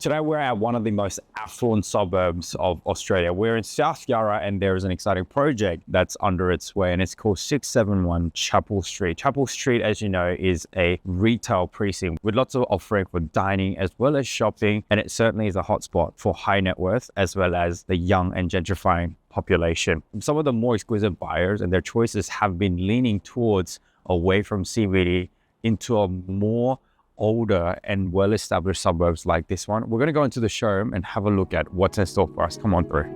Today we're at one of the most affluent suburbs of Australia. We're in South Yarra and there is an exciting project that's under its way and it's called 671 Chapel Street. Chapel Street, as you know, is a retail precinct with lots of offering for dining as well as shopping, and it certainly is a hotspot for high net worth as well as the young and gentrifying population. Some of the more exquisite buyers and their choices have been leaning towards away from CBD into a more older and well-established suburbs like this one. We're going to go into the showroom and have a look at what's in store for us. Come on through.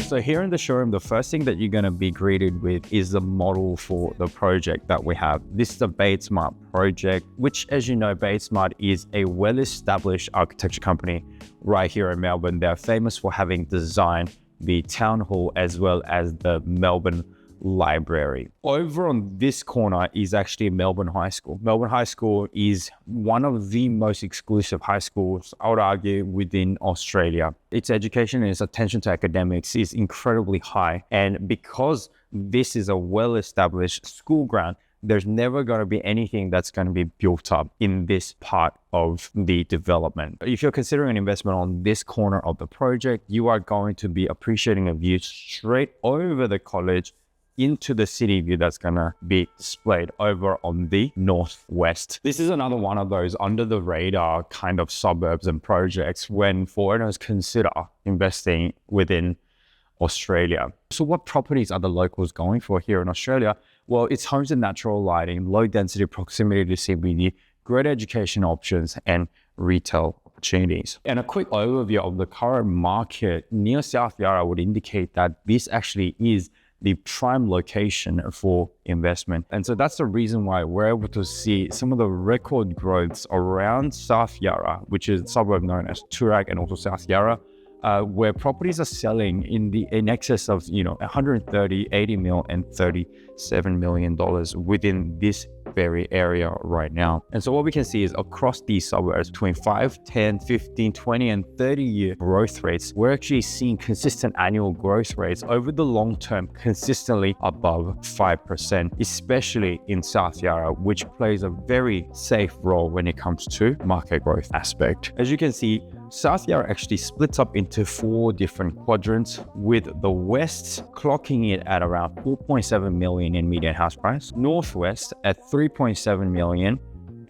So here in the showroom, the first thing that you're going to be greeted with is the model for the project that we have. This is the Batesmart project, which, as you know, Batesmart is a well-established architecture company right here in Melbourne. They're famous for having designed the town hall as well as the Melbourne Library. Over on this corner is actually Melbourne High School. Melbourne High School is one of the most exclusive high schools, I would argue, within Australia. Its education and its attention to academics is incredibly high. And because this is a well-established school ground, there's never going to be anything that's going to be built up in this part of the development. If you're considering an investment on this corner of the project, you are going to be appreciating a view straight over the college into the city view that's going to be displayed over on the northwest. This is another one of those under the radar kind of suburbs and projects when foreigners consider investing within Australia. So what properties are the locals going for here in Australia? Well, it's homes and natural lighting, low density proximity to CBD, great education options, and retail opportunities. And a quick overview of the current market near South Yarra would indicate that this actually is the prime location for investment. And so that's the reason why we're able to see some of the record growths around South Yarra, which is a suburb known as Toorak and also South Yarra, where properties are selling in excess of 130, 80 mil and $37 million within this very area right now. And so what we can see is across these suburbs between 5, 10, 15, 20 and 30 year growth rates, we're actually seeing consistent annual growth rates over the long term consistently above 5%, especially in South Yarra, which plays a very safe role when it comes to market growth aspect. As you can see, South Yarra actually splits up into 4 different quadrants, with the west clocking it at around 4.7 million in median house price, northwest at 3.7 million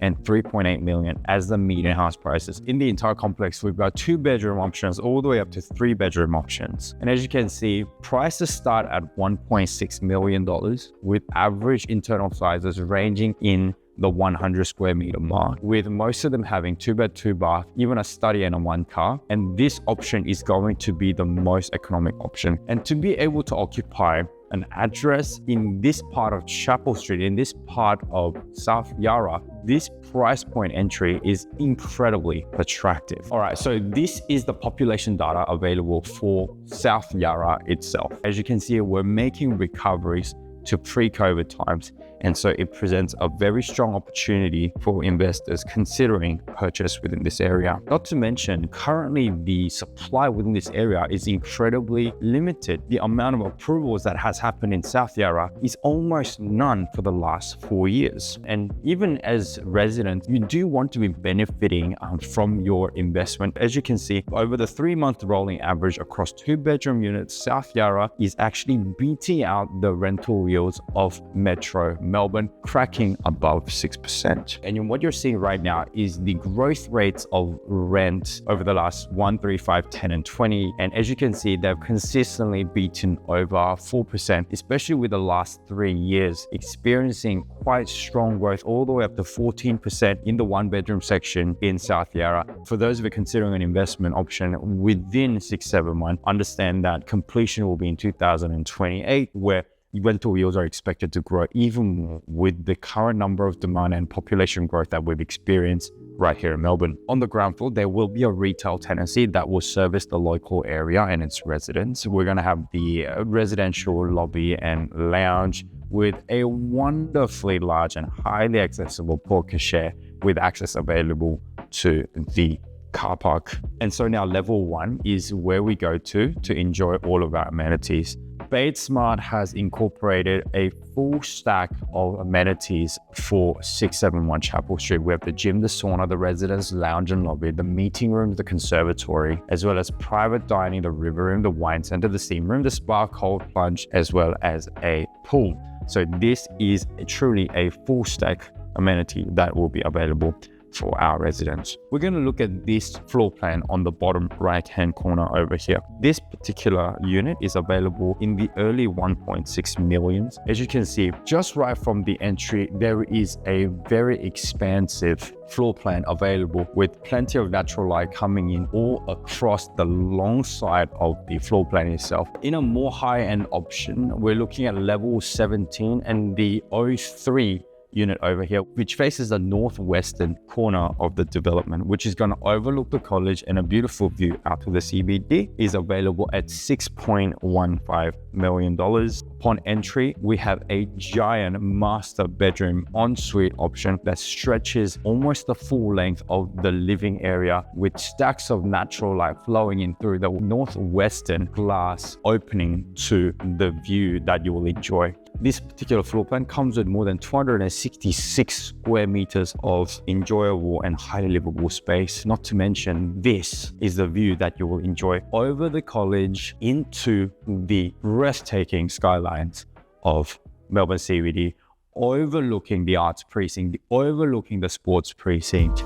and 3.8 million as the median house prices. In the entire complex, we've got 2-bedroom options all the way up to 3-bedroom options. And as you can see, prices start at $1.6 million with average internal sizes ranging in the 100 square meter mark, with most of them having 2-bed, 2-bath, even a study and a 1-car. And this option is going to be the most economic option. And to be able to occupy an address in this part of Chapel Street, in this part of South Yarra, this price point entry is incredibly attractive. All right, so this is the population data available for South Yarra itself. As you can see, we're making recoveries to pre-COVID times. And so it presents a very strong opportunity for investors considering purchase within this area. Not to mention, currently the supply within this area is incredibly limited. The amount of approvals that has happened in South Yarra is almost none for the last 4 years. And even as residents, you do want to be benefiting from your investment. As you can see, over the 3-month rolling average across 2-bedroom units, South Yarra is actually beating out the rental yields of Metro Melbourne, cracking above 6%. And what you're seeing right now is the growth rates of rent over the last 1, 3, 5, 10 and 20. And as you can see, they've consistently beaten over 4%, especially with the last 3 years, experiencing quite strong growth all the way up to 14% in the 1-bedroom section in South Yarra. For those of you considering an investment option within 671, understand that completion will be in 2028, where rental yields are expected to grow even more with the current number of demand and population growth that we've experienced right here in Melbourne. On the ground floor, there will be a retail tenancy that will service the local area and its residents. We're going to have the residential lobby and lounge with a wonderfully large and highly accessible porte cochere with access available to the car park. And so now level 1 is where we go to enjoy all of our amenities. Bates Smart has incorporated a full stack of amenities for 671 Chapel Street. We have the gym, the sauna, the residence lounge and lobby, the meeting room, the conservatory, as well as private dining, the river room, the wine center, the steam room, the spa, cold plunge, as well as a pool. So this is truly a full stack amenity that will be available for our residents. We're going to look at this floor plan on the bottom right hand corner over here. This particular unit is available in the early 1.6 millions. As you can see, just right from the entry, there is a very expansive floor plan available with plenty of natural light coming in all across the long side of the floor plan itself. In a more high-end option, we're looking at level 17 and the O3 unit over here, which faces the northwestern corner of the development, which is going to overlook the college and a beautiful view out to the CBD, is available at $6.15 million. Upon entry, we have a giant master bedroom ensuite option that stretches almost the full length of the living area, with stacks of natural light flowing in through the northwestern glass opening to the view that you will enjoy. This particular floor plan comes with more than 266 square meters of enjoyable and highly livable space. Not to mention, this is the view that you will enjoy over the college into the breathtaking skylines of Melbourne CBD, overlooking the arts precinct, overlooking the sports precinct.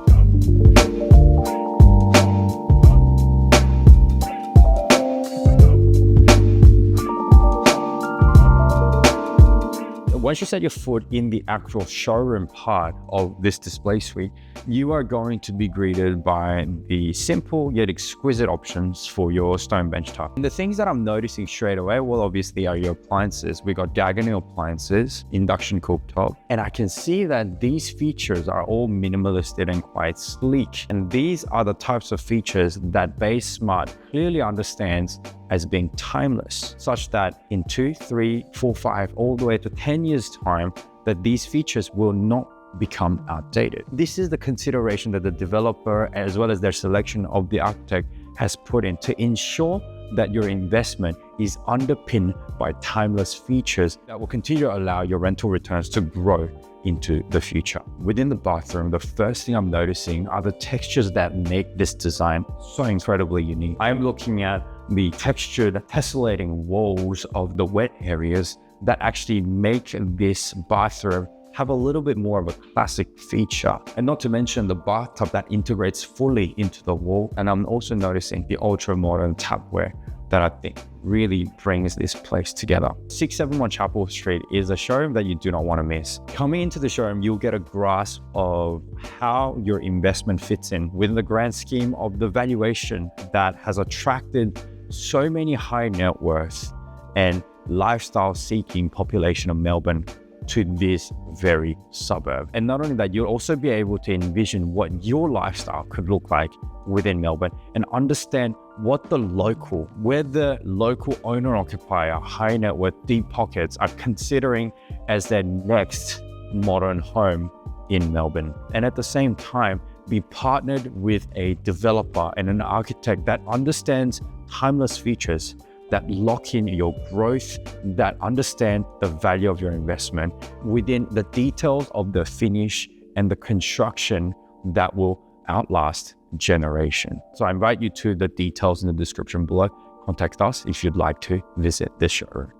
Once you set your foot in the actual showroom part of this display suite, you are going to be greeted by the simple yet exquisite options for your stone bench top. And the things that I'm noticing straight away, well, obviously are your appliances. We got diagonal appliances, induction cooktop, and I can see that these features are all minimalistic and quite sleek. And these are the types of features that Bates Smart clearly understands as being timeless, such that in 2, 3, 4, 5, all the way to 10 years time, that these features will not become outdated. This is the consideration that the developer, as well as their selection of the architect, has put in to ensure that your investment is underpinned by timeless features that will continue to allow your rental returns to grow into the future. Within the bathroom, the first thing I'm noticing are the textures that make this design so incredibly unique. I'm looking at the textured, tessellating walls of the wet areas that actually make this bathroom have a little bit more of a classic feature. And not to mention the bathtub that integrates fully into the wall. And I'm also noticing the ultra modern tapware that I think really brings this place together. 671 Chapel Street is a showroom that you do not want to miss. Coming into the showroom, you'll get a grasp of how your investment fits in within the grand scheme of the valuation that has attracted so many high net worth and lifestyle seeking population of Melbourne to this very suburb. And not only that, you'll also be able to envision what your lifestyle could look like within Melbourne and understand what the local, where the local owner occupier, high net worth, deep pockets are considering as their next modern home in Melbourne. And at the same time, be partnered with a developer and an architect that understands timeless features that lock in your growth, that understand the value of your investment within the details of the finish and the construction that will outlast generation. So I invite you to the details in the description below. Contact us if you'd like to visit this showroom.